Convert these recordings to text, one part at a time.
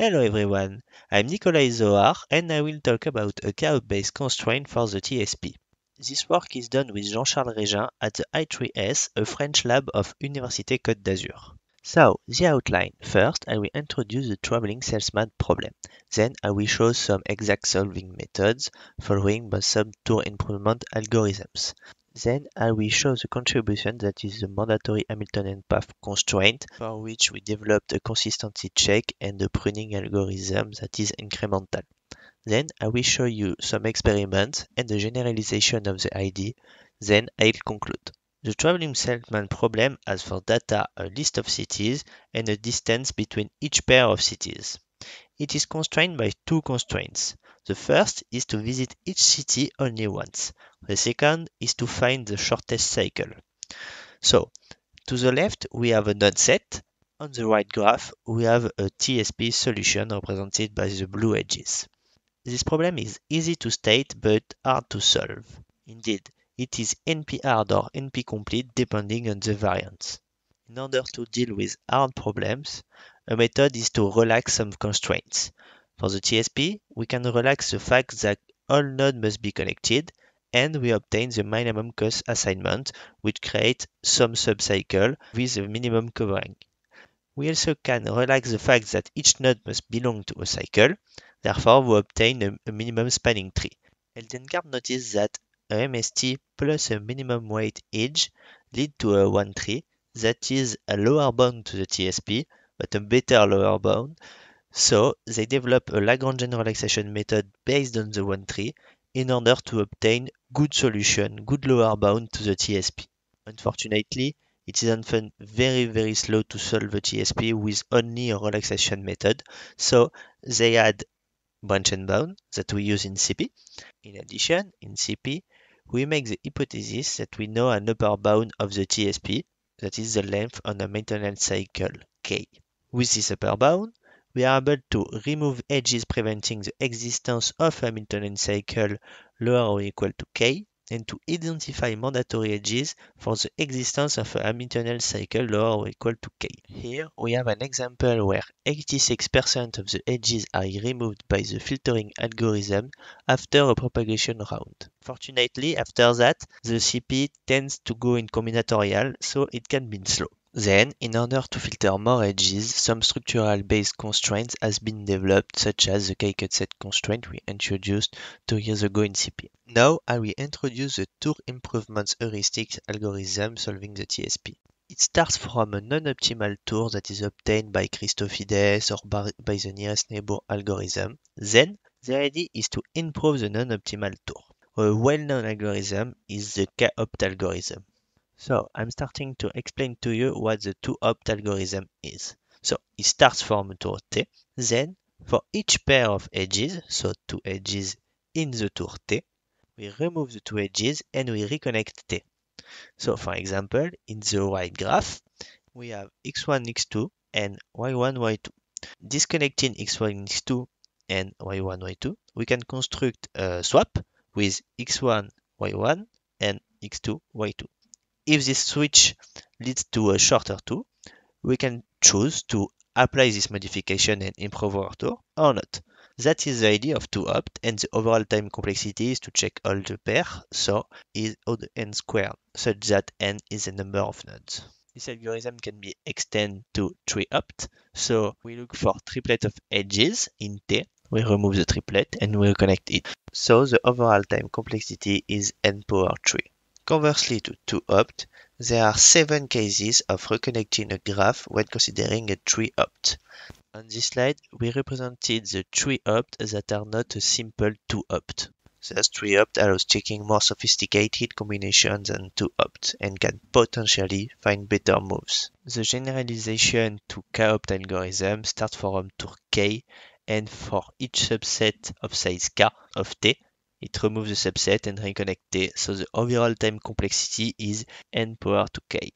Hello everyone, I'm Nikolai Zohar and I will talk about a chaos-based constraint for the TSP. This work is done with Jean-Charles Régin at the I3S, a French lab of Université Côte d'Azur. So, the outline. First, I will introduce the traveling salesman problem. Then I will show some exact solving methods, following by some tour improvement algorithms. Then I will show the contribution that is the mandatory Hamiltonian path constraint, for which we developed a consistency check and a pruning algorithm that is incremental. Then I will show you some experiments and the generalization of the ID. Then I'll conclude. The traveling salesman problem has for data a list of cities and a distance between each pair of cities. It is constrained by two constraints. The first is to visit each city only once. The second is to find the shortest cycle. So, to the left, we have a node set. On the right graph, we have a TSP solution represented by the blue edges. This problem is easy to state but hard to solve. Indeed, it is NP-hard or NP-complete depending on the variance. In order to deal with hard problems, a method is to relax some constraints. For the TSP, we can relax the fact that all nodes must be connected, and we obtain the minimum cost assignment, which creates some subcycle with a minimum covering. We also can relax the fact that each node must belong to a cycle, therefore we obtain a minimum spanning tree. Eldenkart noticed that a MST plus a minimum weight edge lead to a one tree that is a lower bound to the TSP, but a better lower bound. So they developed a Lagrangian relaxation method based on the one tree in order to obtain good solution, good lower bound to the TSP. Unfortunately, it is often very slow to solve a TSP with only a relaxation method, so they add branch and bound that we use in CP. In addition, in CP, we make the hypothesis that we know an upper bound of the TSP, that is the length on a maintenance cycle K. With this upper bound, we are able to remove edges preventing the existence of a Hamiltonian cycle lower or equal to K, and to identify mandatory edges for the existence of a Hamiltonian cycle lower or equal to K. Here we have an example where 86% of the edges are removed by the filtering algorithm after a propagation round. Fortunately, after that, the CP tends to go in combinatorial, so it can be slow. Then, in order to filter more edges, some structural-based constraints has been developed, such as the K-cut set constraint we introduced 2 years ago in CP. Now, I will introduce the tour improvements heuristics algorithm solving the TSP. It starts from a non-optimal tour that is obtained by Christofides or by the nearest neighbor algorithm. Then, the idea is to improve the non-optimal tour. A well-known algorithm is the K-opt algorithm. So I'm starting to explain to you what the two-opt algorithm is. So it starts from tour T, then for each pair of edges, so two edges in the tour T, we remove the two edges and we reconnect T. So for example, in the right graph, we have x1, x2 and y1, y2. Disconnecting x1, x2 and y1, y2, we can construct a swap with x1, y1 and x2, y2. If this switch leads to a shorter tour, we can choose to apply this modification and improve our tour or not. That is the idea of two-opt, and the overall time complexity is to check all the pair, so is odd n squared, such that n is the number of nodes. This algorithm can be extended to three-opt, so we look for triplet of edges in T, we remove the triplet and we reconnect it. So the overall time complexity is n power 3. Conversely to two-opt, there are 7 cases of reconnecting a graph when considering a three-opt. On this slide, we represented the three-opt that are not a simple two-opt. Thus, three-opt allows checking more sophisticated combinations than two-opt and can potentially find better moves. The generalization to K-opt algorithm starts from tour K, and for each subset of size K of T, it removes the subset and reconnects T, so the overall time complexity is n power 2k.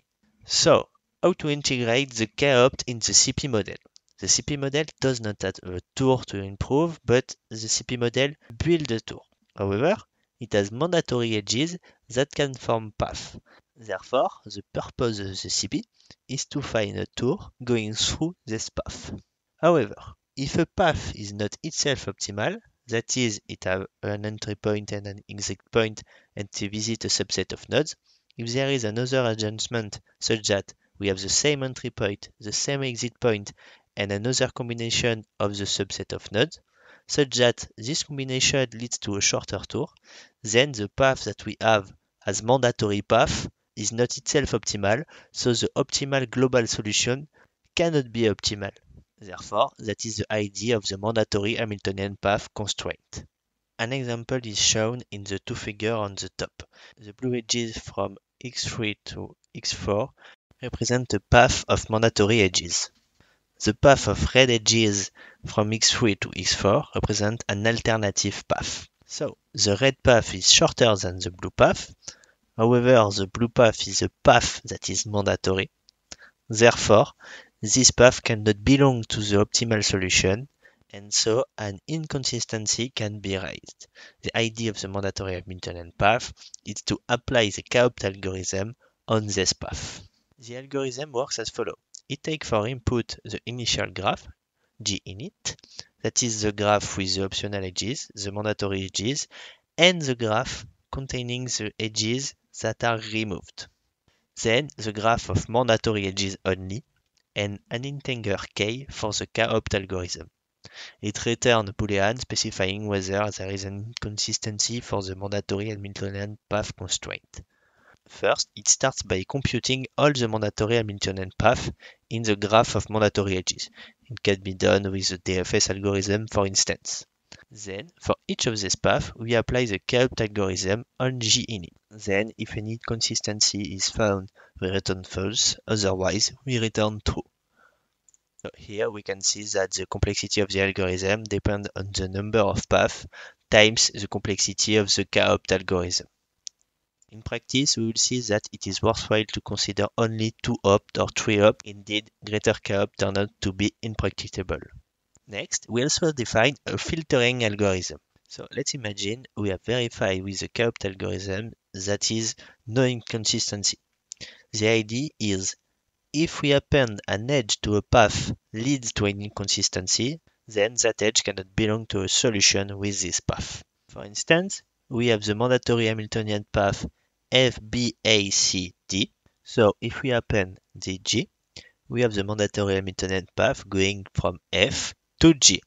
So, how to integrate the K-opt in the CP model? The CP model does not have a tour to improve, but the CP model builds a tour. However, it has mandatory edges that can form paths. Therefore, the purpose of the CP is to find a tour going through this path. However, If a path is not itself optimal, that is, it has an entry point and an exit point and to visit a subset of nodes, if there is another adjustment such that we have the same entry point, the same exit point, and another combination of the subset of nodes, such that this combination leads to a shorter tour, then the path that we have as mandatory path is not itself optimal, so the optimal global solution cannot be optimal. Therefore, that is the idea of the mandatory Hamiltonian path constraint. An example is shown in the two figures on the top. The blue edges from x3 to x4 represent the path of mandatory edges. The path of red edges from x3 to x4 represent an alternative path. So, the red path is shorter than the blue path. However, the blue path is a path that is mandatory. Therefore, this path cannot belong to the optimal solution, and so an inconsistency can be raised. The idea of the mandatory Hamiltonian path is to apply the K-opt algorithm on this path. The algorithm works as follows. It takes for input the initial graph, G-init, that is the graph with the optional edges, the mandatory edges, and the graph containing the edges that are removed. Then the graph of mandatory edges only, and an integer k for the K-opt algorithm. It returns a boolean specifying whether there is an inconsistency for the mandatory Hamiltonian path constraint. First, it starts by computing all the mandatory Hamiltonian paths in the graph of mandatory edges. It can be done with the DFS algorithm, for instance. Then, for each of these paths, we apply the K-opt algorithm on G-init. Then, if any inconsistency is found, we return false, otherwise we return true. So here we can see that the complexity of the algorithm depends on the number of paths times the complexity of the K-opt algorithm. In practice, we will see that it is worthwhile to consider only 2-opt or 3-opt. Indeed, greater K-opt turn out to be impracticable. Next, we also define a filtering algorithm. So let's imagine we have verified with the K-opt algorithm that is no inconsistency. The idea is if we append an edge to a path leads to an inconsistency, then that edge cannot belong to a solution with this path. For instance, we have the mandatory Hamiltonian path FBACD. So if we append the G, we have the mandatory Hamiltonian path going from F to G.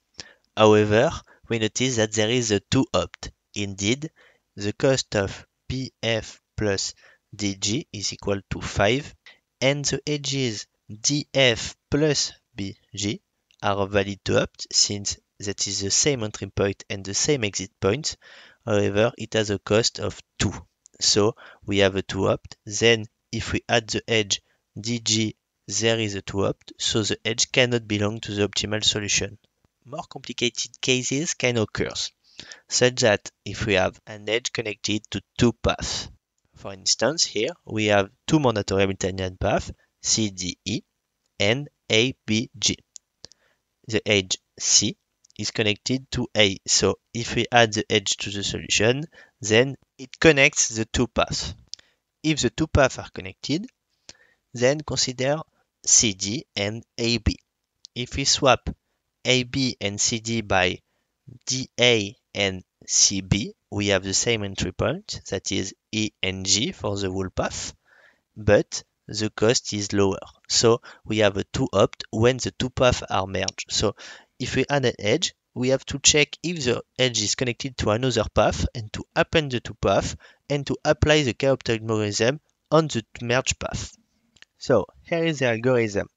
However, we notice that there is a 2-opt. Indeed, the cost of PF plus DG is equal to 5, and the edges DF plus BG are a valid 2-opt since that is the same entry point and the same exit point. However, it has a cost of 2. So we have a 2-opt. Then if we add the edge DG, there is a 2-opt, so the edge cannot belong to the optimal solution. More complicated cases can occur, such that if we have an edge connected to 2 paths. For instance, here we have 2 mandatory Hamiltonian paths, CDE and ABG. The edge C is connected to A, so if we add the edge to the solution, then it connects the 2 paths. If the 2 paths are connected, then consider CD and AB. If we swap AB and CD by DA and CB, we have the same entry point, that is E and G for the whole path, but the cost is lower. So we have a 2-opt when the 2 paths are merged. So if we add an edge, we have to check if the edge is connected to another path and to append the 2 paths and to apply the K-opt algorithm on the merged path. So here is the algorithm.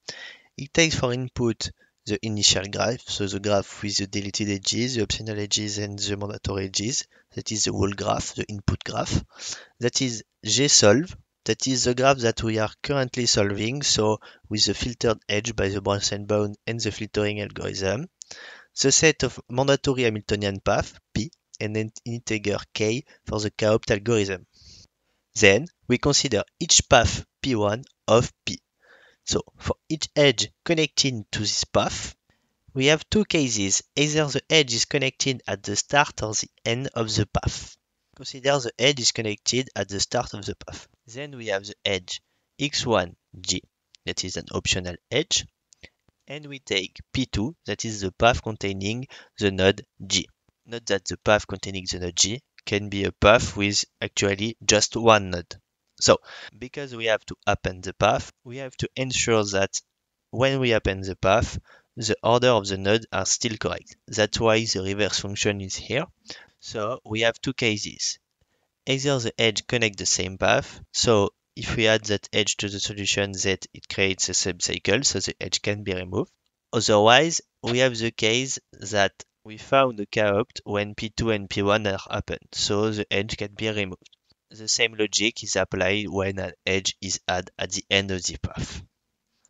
It takes for input the initial graph, so the graph with the deleted edges, the optional edges, and the mandatory edges. That is the whole graph, the input graph. That is gsolve. That is the graph that we are currently solving, so with the filtered edge by the Braunstein-Bound and the filtering algorithm. The set of mandatory Hamiltonian path, P, and an integer k for the K-opt algorithm. Then we consider each path P1 of P. So for each edge connecting to this path, we have 2 cases. Either the edge is connected at the start or the end of the path. Consider the edge is connected at the start of the path. Then we have the edge x1g, that is an optional edge, and we take P2, that is the path containing the node G. Note that the path containing the node G can be a path with actually just one node. So, because we have to append the path, we have to ensure that when we append the path, the order of the nodes are still correct. That's why the reverse function is here. So we have two cases. Either the edge connect the same path, so if we add that edge to the solution Z, it creates a subcycle, so the edge can be removed. Otherwise, we have the case that we found a k-opt when P2 and P1 are append, so the edge can be removed. The same logic is applied when an edge is added at the end of the path.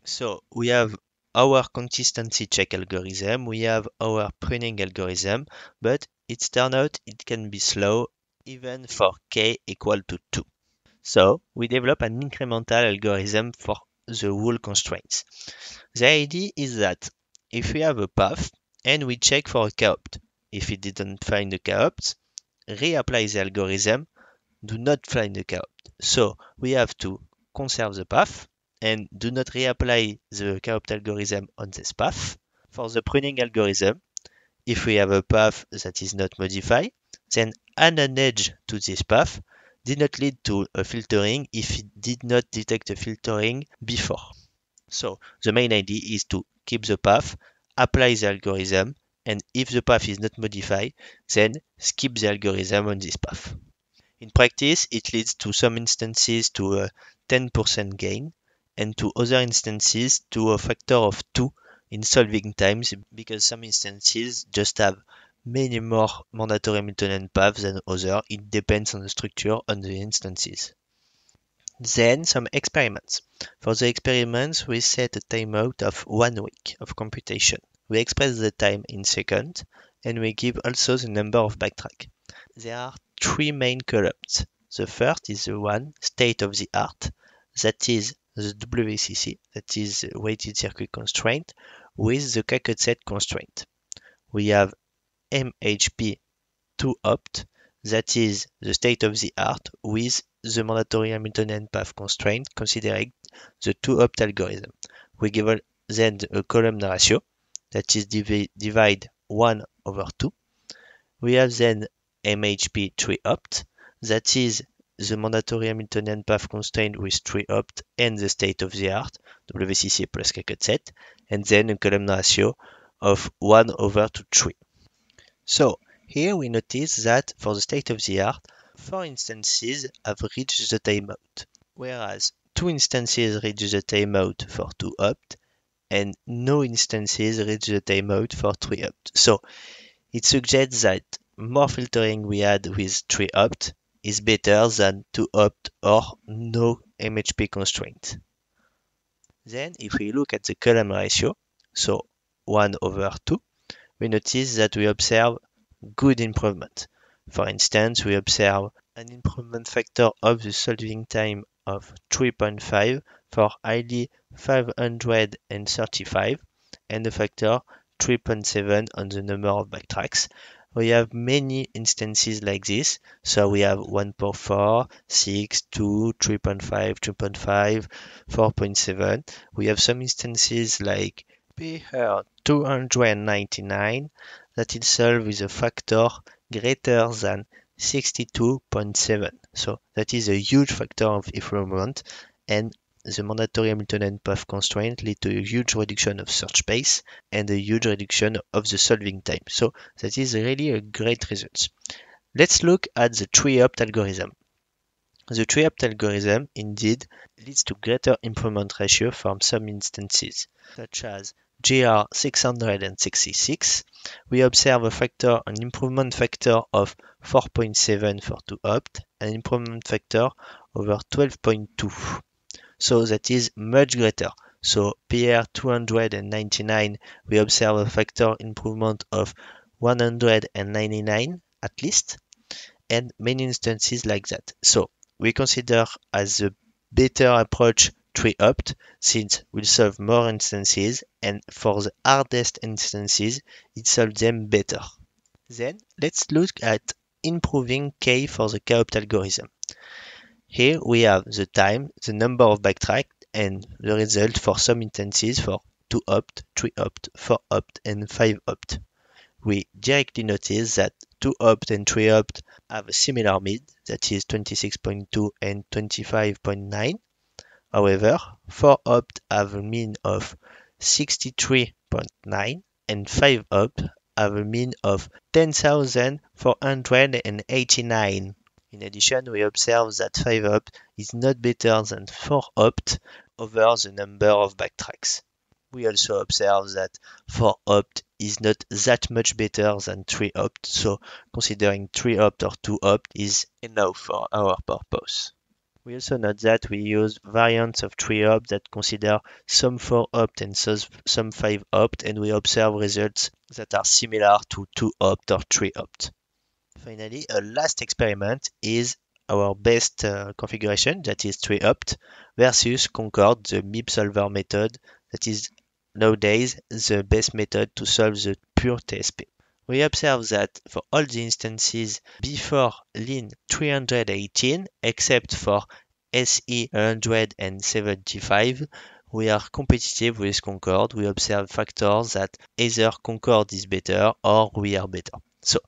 So we have our consistency check algorithm, we have our pruning algorithm, but it's turned out it can be slow even for k equal to 2. So we develop an incremental algorithm for the whole constraints. The idea is that if we have a path and we check for a k-opt, if it didn't find a k-opt, reapply the algorithm, do not find the k-opt. So we have to conserve the path and do not reapply the k-opt algorithm on this path. For the pruning algorithm, if we have a path that is not modified, then add an edge to this path did not lead to a filtering if it did not detect a filtering before. So the main idea is to keep the path, apply the algorithm, and if the path is not modified, then skip the algorithm on this path. In practice, it leads to some instances to a 10% gain and to other instances to a factor of 2 in solving times because some instances just have many more mandatory Hamiltonian paths than others. It depends on the structure on the instances. Then some experiments. For the experiments, we set a timeout of 1 week of computation. We express the time in seconds and we give also the number of backtrack. There are 3 main columns. The first is the one state of the art, that is the WCC, that is the weighted circuit constraint, with the K-cut constraint. We have MHP 2-opt, that is the state of the art with the mandatory Hamiltonian path constraint considering the 2-opt algorithm. We give then a column ratio, that is divide 1 over 2. We have then MHP 3-opt, that is the mandatory Hamiltonian path constraint with 3-opt and the state of the art, WCC plus K-cut, and then a column ratio of 1 over 3. So here we notice that for the state of the art, 4 instances have reached the timeout, whereas 2 instances reach the timeout for 2-opt and no instances reach the timeout for 3-opt. So it suggests that more filtering we add with 3-opt is better than 2-opt or no MHP constraint. Then if we look at the column ratio, so 1 over 2, we notice that we observe good improvement. For instance, we observe an improvement factor of the solving time of 3.5 for ID 535 and a factor 3.7 on the number of backtracks. We have many instances like this, so we have 1.4, 6, 2, 3.5, 3.5, 4.7. We have some instances like PR 299 that is solved with a factor greater than 62.7. So that is a huge factor of improvement, and the mandatory Hamiltonian path constraint lead to a huge reduction of search space and a huge reduction of the solving time. So that is really a great result. Let's look at the 3-opt algorithm. The 3-opt algorithm indeed leads to greater improvement ratio from some instances, such as GR 666. We observe an improvement factor of 4.7 for 2-opt, an improvement factor over 12.2. So that is much greater. So PR 299, we observe a factor improvement of 199 at least, and many instances like that. So we consider as a better approach 3-opt since we'll solve more instances, and for the hardest instances, it solves them better. Then let's look at improving K for the k-opt algorithm. Here we have the time, the number of backtrack, and the result for some instances for 2-opt, 3-opt, 4-opt, and 5-opt. We directly notice that 2-opt and 3-opt have a similar mid, that is 26.2 and 25.9. However, 4-opt have a mean of 63.9 and 5-opt have a mean of 10,489. In addition, we observe that 5-opt is not better than 4-opt over the number of backtracks. We also observe that 4-opt is not that much better than 3-opt, so considering 3-opt or 2-opt is enough for our purpose. We also note that we use variants of 3-opt that consider some 4-opt and some 5-opt, and we observe results that are similar to 2-opt or 3-opt. Finally, a last experiment is our best configuration, that is 3-opt, versus Concord, the MIB solver method, that is nowadays the best method to solve the pure TSP. We observe that for all the instances before Lean 318, except for SE 175, we are competitive with Concord. We observe factors that either Concord is better or we are better. So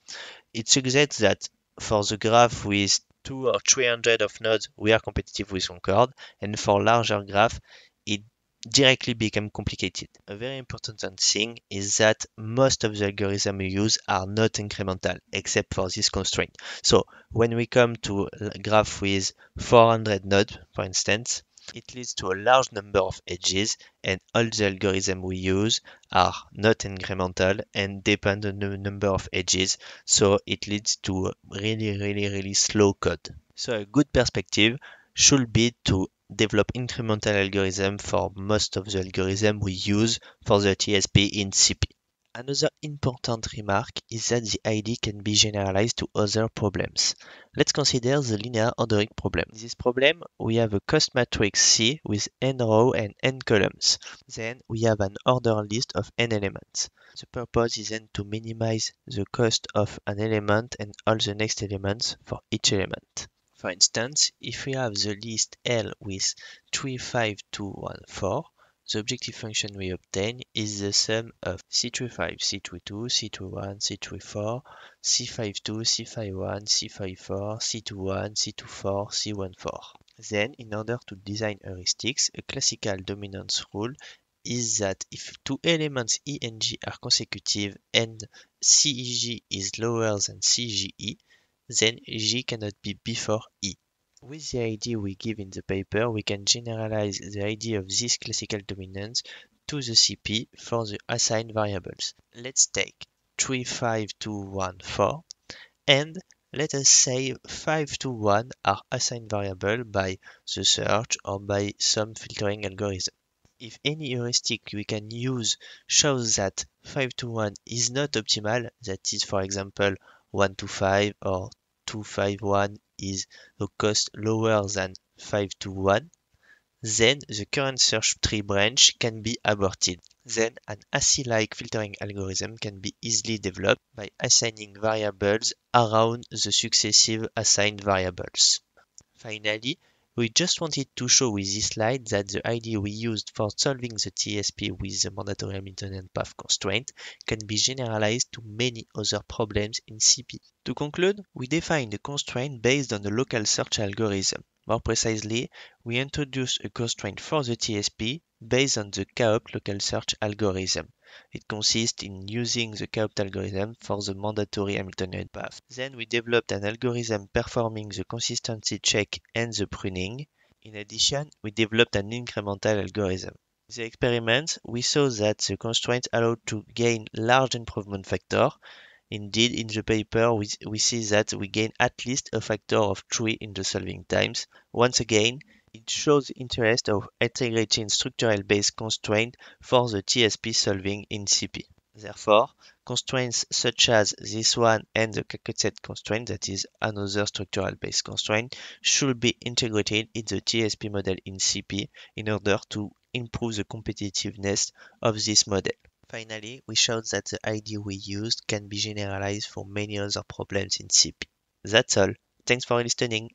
it suggests that for the graph with 200 or 300 of nodes, we are competitive with Concord, and for larger graph, it directly become complicated. A very important thing is that most of the algorithms we use are not incremental, except for this constraint. So when we come to a graph with 400 nodes, for instance, it leads to a large number of edges, and all the algorithms we use are not incremental and depend on the number of edges, so it leads to really slow code. So a good perspective should be to develop incremental algorithm for most of the algorithm we use for the TSP in CP. Another important remark is that the ID can be generalized to other problems. Let's consider the linear ordering problem. In this problem, we have a cost matrix C with n row and n columns. Then we have an order list of n elements. The purpose is then to minimize the cost of an element and all the next elements for each element. For instance, if we have the list L with 3, 5, 2, 1, 4, the objective function we obtain is the sum of C35, C32, C31, C34, C52, C51, C54, C21, C24, C14. Then, in order to design heuristics, a classical dominance rule is that if two elements E and G are consecutive and CG is lower than CGE, then G cannot be before E. With the ID we give in the paper, we can generalize the ID of this classical dominance to the CP for the assigned variables. Let's take 3, 5, 2, 1, 4, and let us say 5 to 1 are assigned variable by the search or by some filtering algorithm. If any heuristic we can use shows that 5 to 1 is not optimal, that is, for example, 1 to 5 or 2, 5, 1 is a cost lower than 5 to 1, then the current search tree branch can be aborted. Then an ACI-like filtering algorithm can be easily developed by assigning variables around the successive assigned variables. Finally, we just wanted to show with this slide that the ID we used for solving the TSP with the mandatory Hamiltonian path constraint can be generalized to many other problems in CP. To conclude, we define the constraint based on the local search algorithm. More precisely, we introduce a constraint for the TSP based on the KOP local search algorithm. It consists in using the KOP algorithm for the mandatory Hamiltonian path. Then we developed an algorithm performing the consistency check and the pruning. In addition, we developed an incremental algorithm. In the experiment, we saw that the constraint allowed to gain large improvement factor. Indeed, in the paper, we see that we gain at least a factor of 3 in the solving times. Once again, it shows the interest of integrating structural-based constraints for the TSP solving in CP. Therefore, constraints such as this one and the Kakotset constraint, that is another structural-based constraint, should be integrated in the TSP model in CP in order to improve the competitiveness of this model. Finally, we showed that the ID we used can be generalized for many other problems in CP. That's all. Thanks for listening.